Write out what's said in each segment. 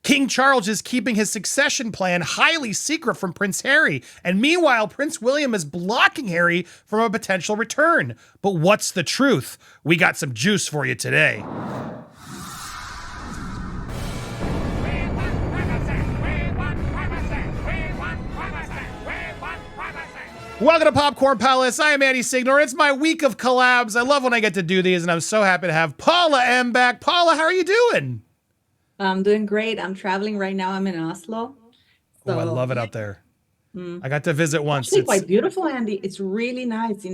King Charles is keeping his succession plan highly secret from Prince Harry, and meanwhile, Prince William is blocking Harry from a potential return. But what's the truth? We got some juice for you today. Welcome to Popcorn Palace. I am Andy Signor. It's my week of collabs. I love when I get to do these, and I'm so happy to have Paula M back. Paula, how are you doing? I'm doing great. I'm traveling right now. I'm in Oslo. Oh, I love it Yeah. out there. I got to visit once. Actually quite beautiful, Andy. It's really nice,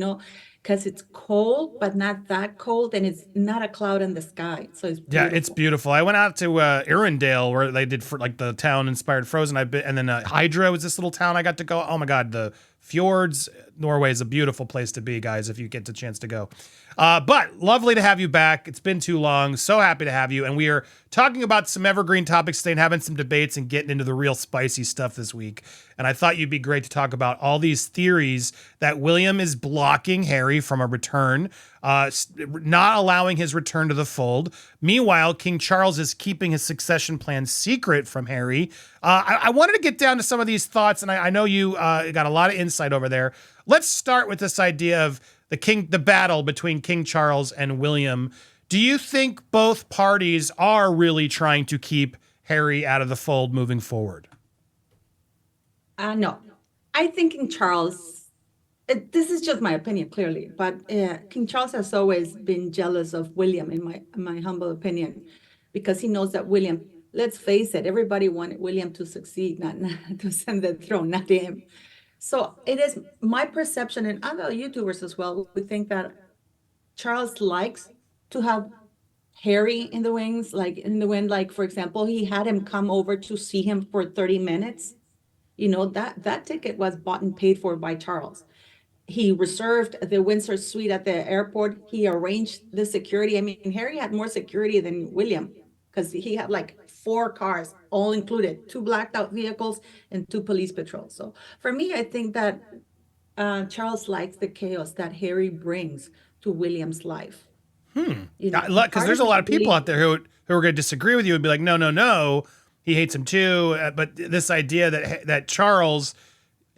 because it's cold, but not that cold, and it's not a cloud in the sky. So it's Yeah, it's beautiful. beautiful. I went out to Arendelle where they did for like the town inspired Frozen. And then Hydra was this little town I got to go. Oh my God, the fjords. Norway is a beautiful place to be, guys, if you get the chance to go. But lovely to have you back. It's been too long. So happy to have you. And we are talking about some evergreen topics today and having some debates and getting into the real spicy stuff this week. And I thought you'd be great to talk about all these theories that William is blocking Harry from a return, not allowing his return to the fold. Meanwhile, King Charles is keeping his succession plan secret from Harry. I wanted to get down to some of these thoughts, and I know you got a lot of insight over there. Let's start with this idea of the battle between King Charles and William. Do you think both parties are really trying to keep Harry out of the fold moving forward? No, I think King Charles, this is just my opinion, clearly, but King Charles has always been jealous of William, in my humble opinion, because he knows that William, let's face it, everybody wanted William to succeed, not to send the throne, not him. So it is my perception, and other YouTubers as well, we think that Charles likes to have Harry in the wings, like in the wind. Like, for example, he had him come over to see him for 30 minutes. That ticket was bought and paid for by Charles. He reserved the Windsor suite at the airport. He arranged the security. I mean, Harry had more security than William because he had like 4 cars, all included, 2 blacked out vehicles and 2 police patrols. So for me, I think that Charles likes the chaos that Harry brings to William's life. Because Part there's of a me lot of people believes out there who are going to disagree with you and be like, no, no, no, he hates him too. But this idea that Charles,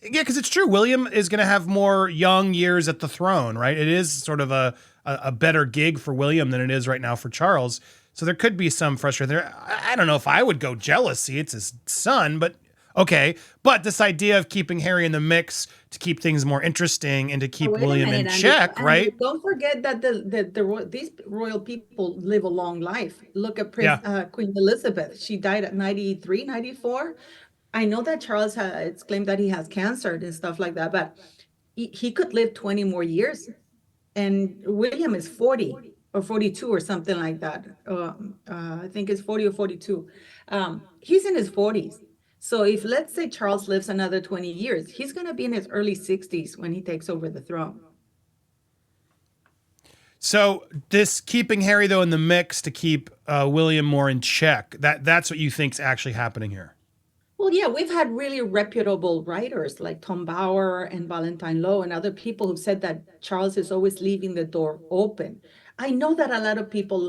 yeah, because it's true, William is going to have more young years at the throne, right? It is sort of a better gig for William than it is right now for Charles. So there could be some frustration there. I don't know if I would go jealousy. It's his son, but okay. But this idea of keeping Harry in the mix to keep things more interesting and to Oh, keep wait a William in minute, Andy. check, Andy, right? don't forget that these royal people live a long life. Look at Yeah. Queen Elizabeth. She died at 93, 94. I know that Charles it's claimed that he has cancer and stuff like that, but he could live 20 more years. And William is 40 or 42 or something like that. I think it's 40 or 42. He's in his 40s. So if, let's say, Charles lives another 20 years, he's going to be in his early 60s when he takes over the throne. So this keeping Harry though in the mix to keep William more in check, that's what you think's actually happening here. Well, yeah, we've had really reputable writers like Tom Bauer and Valentine Lowe and other people who said that Charles is always leaving the door open. I know that a lot of people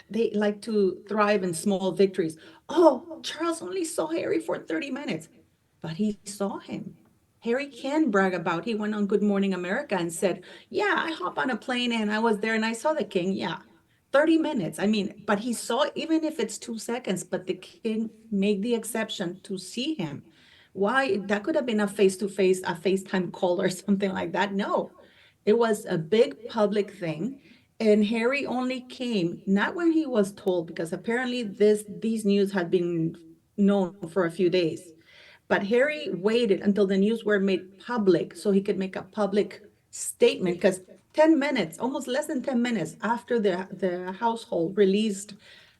they like to thrive in small victories. Oh, Charles only saw Harry for 30 minutes, but he saw him. Harry can brag about he went on Good Morning America and said, yeah, I hop on a plane and I was there and I saw the king. Yeah, 30 minutes. I mean, but he saw, even if it's 2 seconds, but the king made the exception to see him. Why? That could have been a face-to-face, a FaceTime call or something like that. No, it was a big public thing. And Harry only came not when he was told, because apparently these news had been known for a few days. But Harry waited until the news were made public so he could make a public statement. Because 10 minutes, almost less than 10 minutes after the household released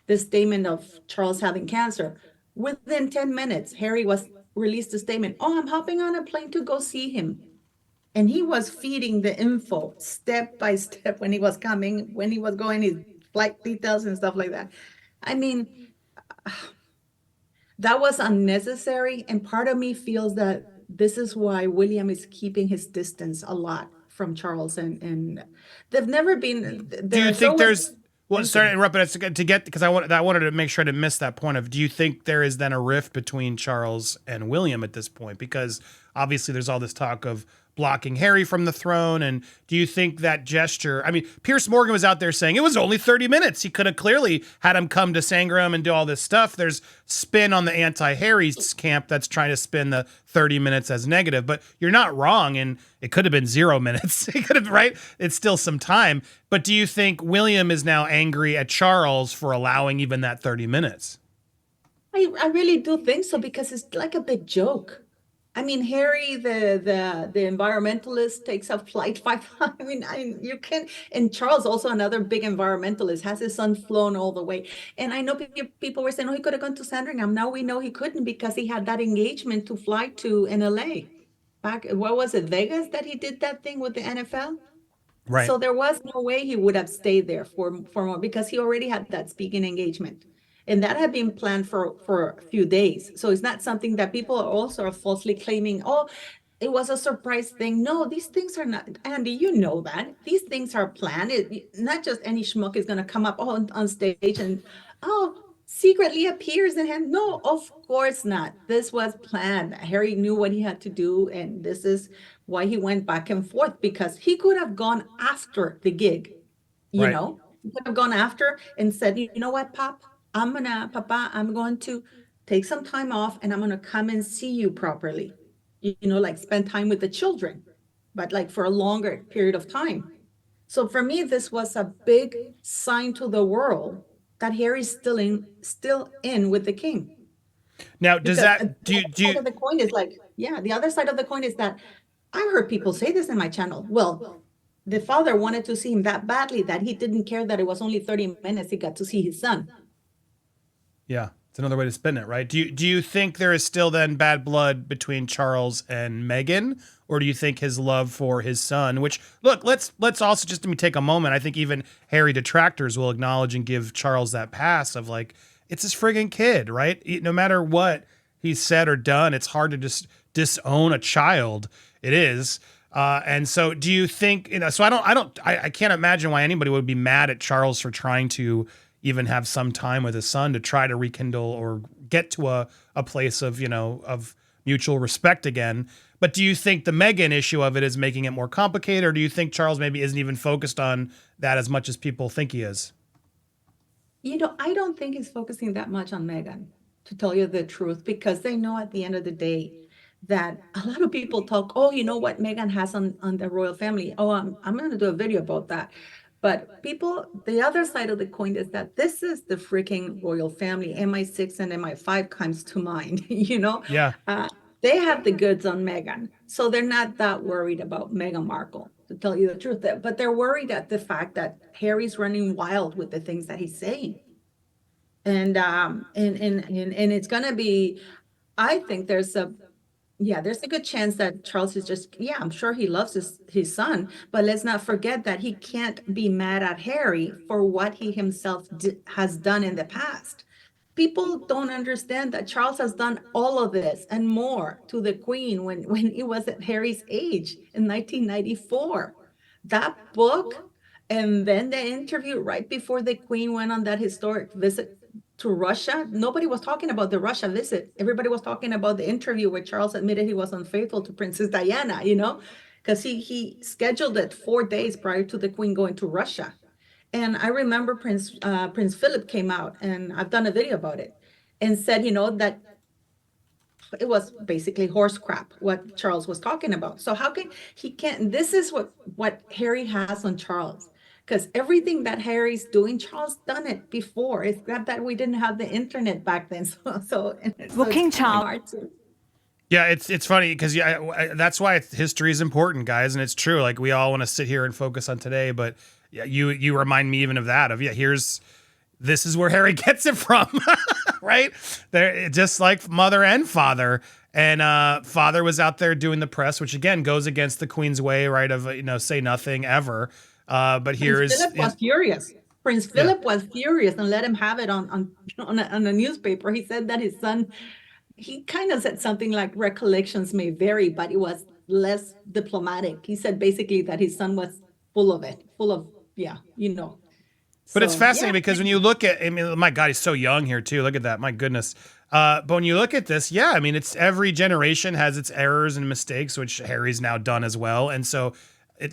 the statement of Charles having cancer, within 10 minutes, Harry was released a statement. Oh, I'm hopping on a plane to go see him. And he was feeding the info step by step when he was coming, when he was going, his flight details and stuff like that. I mean, that was unnecessary. And part of me feels that this is why William is keeping his distance a lot from Charles. And they've never been, Do you there's think always, Well, Thank sorry to you. interrupt, but it's to get because I wanted to make sure I didn't miss that point of. Do you think there is then a rift between Charles and William at this point? Because obviously there's all this talk of blocking Harry from the throne, and do you think that gesture? I mean, Pierce Morgan was out there saying it was only 30 minutes. He could have clearly had him come to Sangram and do all this stuff. There's spin on the anti-Harry's camp that's trying to spin the 30 minutes as negative, but you're not wrong, and it could have been 0 minutes. It could have, right? It's still some time. But do you think William is now angry at Charles for allowing even that 30 minutes? I really do think so because it's like a big joke. I mean, Harry, the environmentalist, takes a flight five. I mean, you can. And Charles, also another big environmentalist, has his son flown all the way. And I know people were saying, "Oh, he could have gone to Sandringham." Now we know he couldn't because he had that engagement to fly to in LA. Back, what was it, Vegas, that he did that thing with the NFL? Right. So there was no way he would have stayed there for more because he already had that speaking engagement. And that had been planned for a few days. So it's not something that people are also falsely claiming, oh, it was a surprise thing. No, these things are not, Andy, you know that. These things are planned. Not just any schmuck is going to come up on stage and, oh, secretly appears in him. No, of course not. This was planned. Harry knew what he had to do. And this is why he went back and forth because he could have gone after the gig, you Right. know, he could have gone after and said, you know what, Papa, I'm going to take some time off and I'm going to come and see you properly, like spend time with the children, but like for a longer period of time. So for me, this was a big sign to the world that Harry's still in with the king. Now, does Because the that do you other do side you, of the coin is like, yeah, the other side of the coin is that I've heard people say this in my channel. Well, the father wanted to see him that badly that he didn't care that it was only 30 minutes he got to see his son. yeah, it's another way to spin it, right? Do you think there is still then bad blood between Charles and Meghan, or do you think his love for his son, which look, let's also just let me take a moment. I think even Harry detractors will acknowledge and give Charles that pass of like it's his friggin' kid, right? No matter what he's said or done, it's hard to just disown a child. It is. And so do you think, so I can't imagine why anybody would be mad at Charles for trying to even have some time with his son to try to rekindle or get to a place of, of mutual respect again. But do you think the Meghan issue of it is making it more complicated, or do you think Charles maybe isn't even focused on that as much as people think he is? I don't think he's focusing that much on Meghan, to tell you the truth, because they know at the end of the day that a lot of people talk, oh, you know what Meghan has on the royal family. Oh, I'm going to do a video about that. But people, the other side of the coin is that this is the freaking royal family. MI6 and MI5 comes to mind, Yeah. Uh, they have the goods on Meghan. So they're not that worried about Meghan Markle, to tell you the truth. But they're worried at the fact that Harry's running wild with the things that he's saying. And it's gonna be, I think there's a good chance that Charles is just, yeah, I'm sure he loves his son, but let's not forget that he can't be mad at Harry for what he himself has done in the past. People don't understand that Charles has done all of this and more to the Queen when he was at Harry's age in 1994. That book, and then the interview right before the Queen went on that historic visit to Russia. Nobody was talking about the Russia visit. Everybody was talking about the interview where Charles admitted he was unfaithful to Princess Diana, because he scheduled it 4 days prior to the Queen going to Russia. And I remember Prince Philip came out, and I've done a video about it, and said, that it was basically horse crap what Charles was talking about. So how can he can't? This is what Harry has on Charles, because everything that Harry's doing, Charles done it before. It's not that we didn't have the internet back then, so Well, it's King kind of Charles. hard to. Yeah, it's funny because that's why history is important, guys, and it's true. Like we all want to sit here and focus on today, but yeah, you remind me even of that. Of this is where Harry gets it from, right? There, just like mother and father, and father was out there doing the press, which again goes against the Queen's way, right? Of say nothing ever. But here Prince is Philip was furious. Prince yeah. Philip was furious and let him have it on a newspaper. He said that his son, he kind of said something like recollections may vary, but it was less diplomatic. He said basically that his son was full of it, full of, yeah. But it's So fascinating yeah, because when you look at, I mean, my God, he's so young here too. Look at that, my goodness. But when you look at this, yeah, I mean, it's every generation has its errors and mistakes, which Harry's now done as well. And so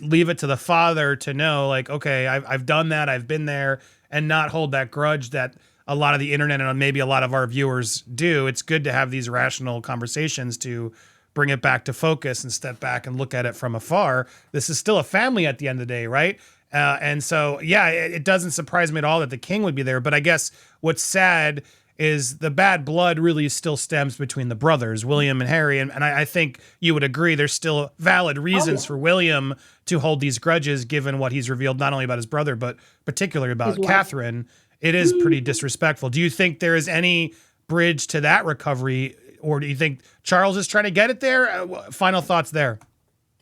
leave it to the father to know, like, okay, I've done that, I've been there, and not hold that grudge that a lot of the internet and maybe a lot of our viewers do. It's good to have these rational conversations to bring it back to focus and step back and look at it from afar. This is still a family at the end of the day, right? And so, yeah, it doesn't surprise me at all that the king would be there. But I guess what's sad is the bad blood really still stems between the brothers, William and Harry. And I think you would agree there's still valid oh reasons yeah, for William to hold these grudges, given what he's revealed, not only about his brother, but particularly his about wife. Catherine. It is pretty disrespectful. Do you think there is any bridge to that recovery, or do you think Charles is trying to get it there? Final thoughts there.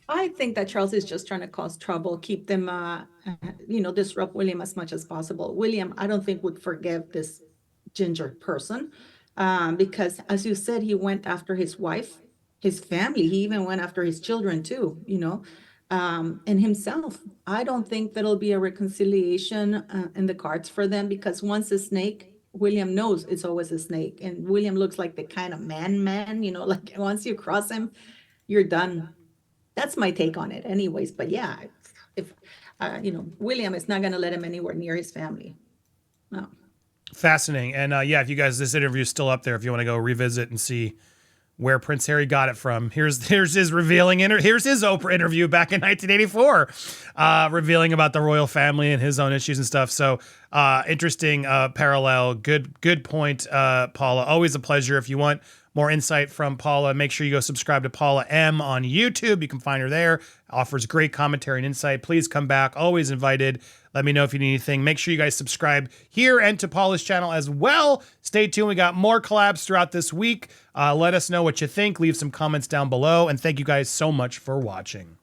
I think that Charles is just trying to cause trouble, keep them, disrupt William as much as possible. William, I don't think would forgive this ginger person, because, as you said, he went after his wife, his family. He even went after his children too, and himself. I don't think that'll be a reconciliation in the cards for them, because once a snake, William knows it's always a snake, and William looks like the kind of man, like once you cross him, you're done. That's my take on it anyways. But yeah, if William is not going to let him anywhere near his family. No. Fascinating. And yeah, if you guys, this interview is still up there if you want to go revisit and see where Prince Harry got it from. Here's his revealing here's his Oprah interview back in 1984, revealing about the royal family and his own issues and stuff. So interesting parallel. Good point, Paula. Always a pleasure. If you want more insight from Paula, make sure you go subscribe to Paula M on YouTube. You can find her there. Offers great commentary and insight. Please come back. Always invited. Let me know if you need anything. Make sure you guys subscribe here and to Paula's channel as well. Stay tuned. We got more collabs throughout this week. Let us know what you think. Leave some comments down below. And thank you guys so much for watching.